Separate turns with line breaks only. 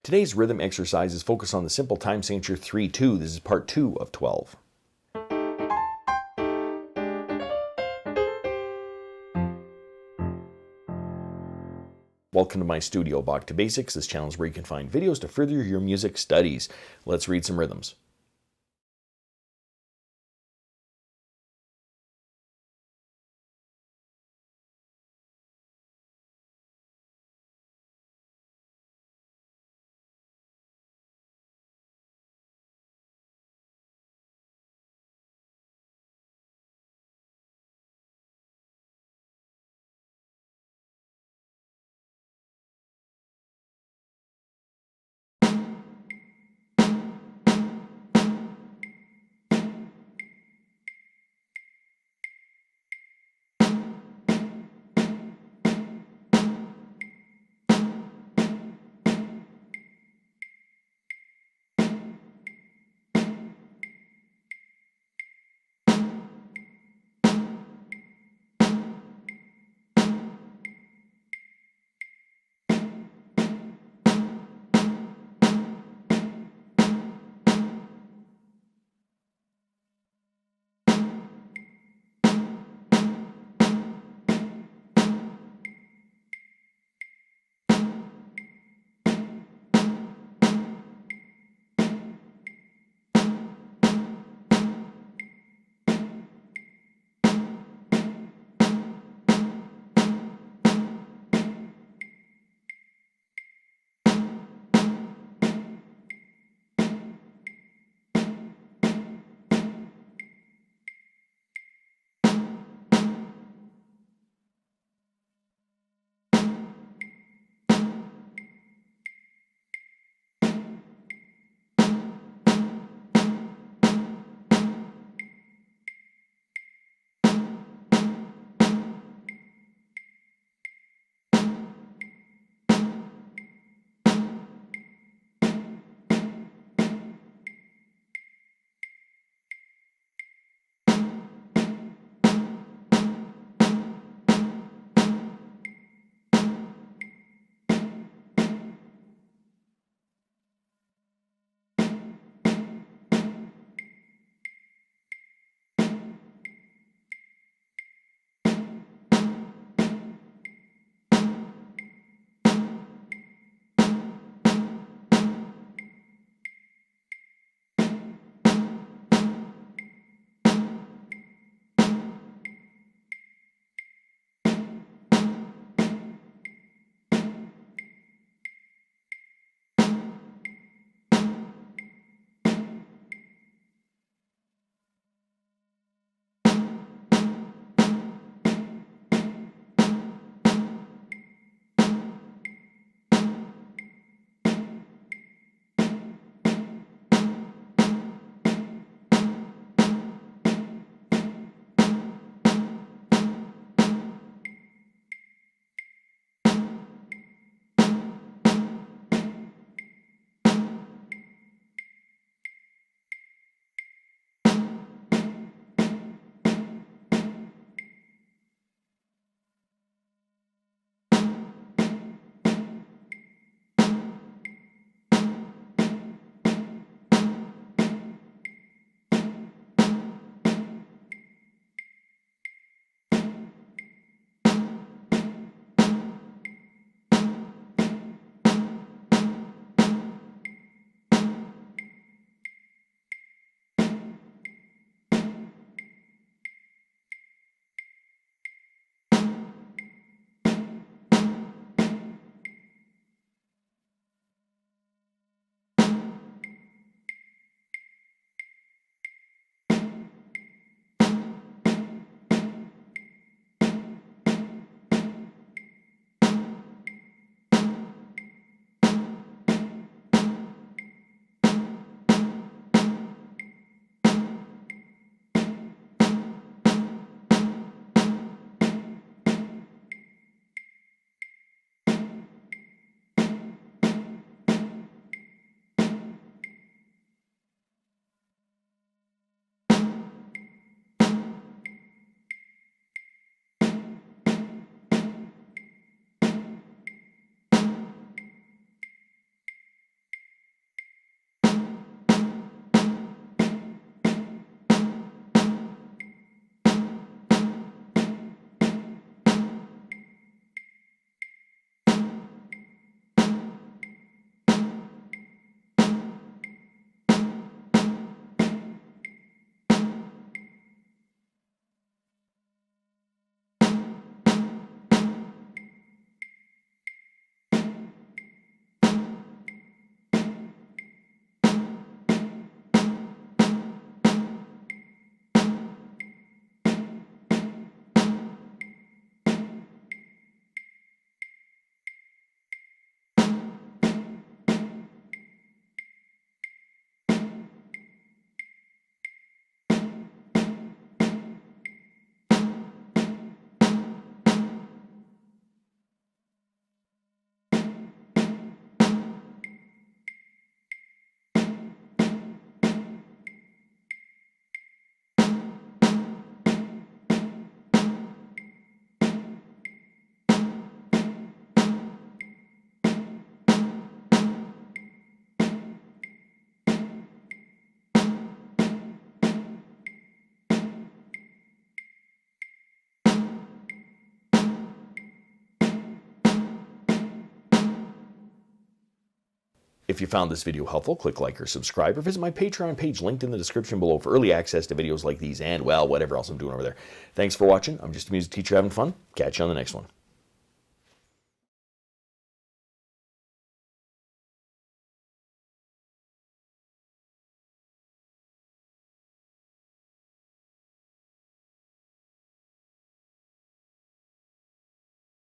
Today's rhythm exercise is focused on the simple time signature 3-2. This is part 2 of 12. Welcome to my studio, Bach To Basics. This channel is where you can find videos to further your music studies. Let's read some rhythms. If you found this video helpful, click like or subscribe, or visit my Patreon page linked in the description below for early access to videos like these and, well, whatever else I'm doing over there. Thanks for watching. I'm just a music teacher having fun. Catch you on the next one.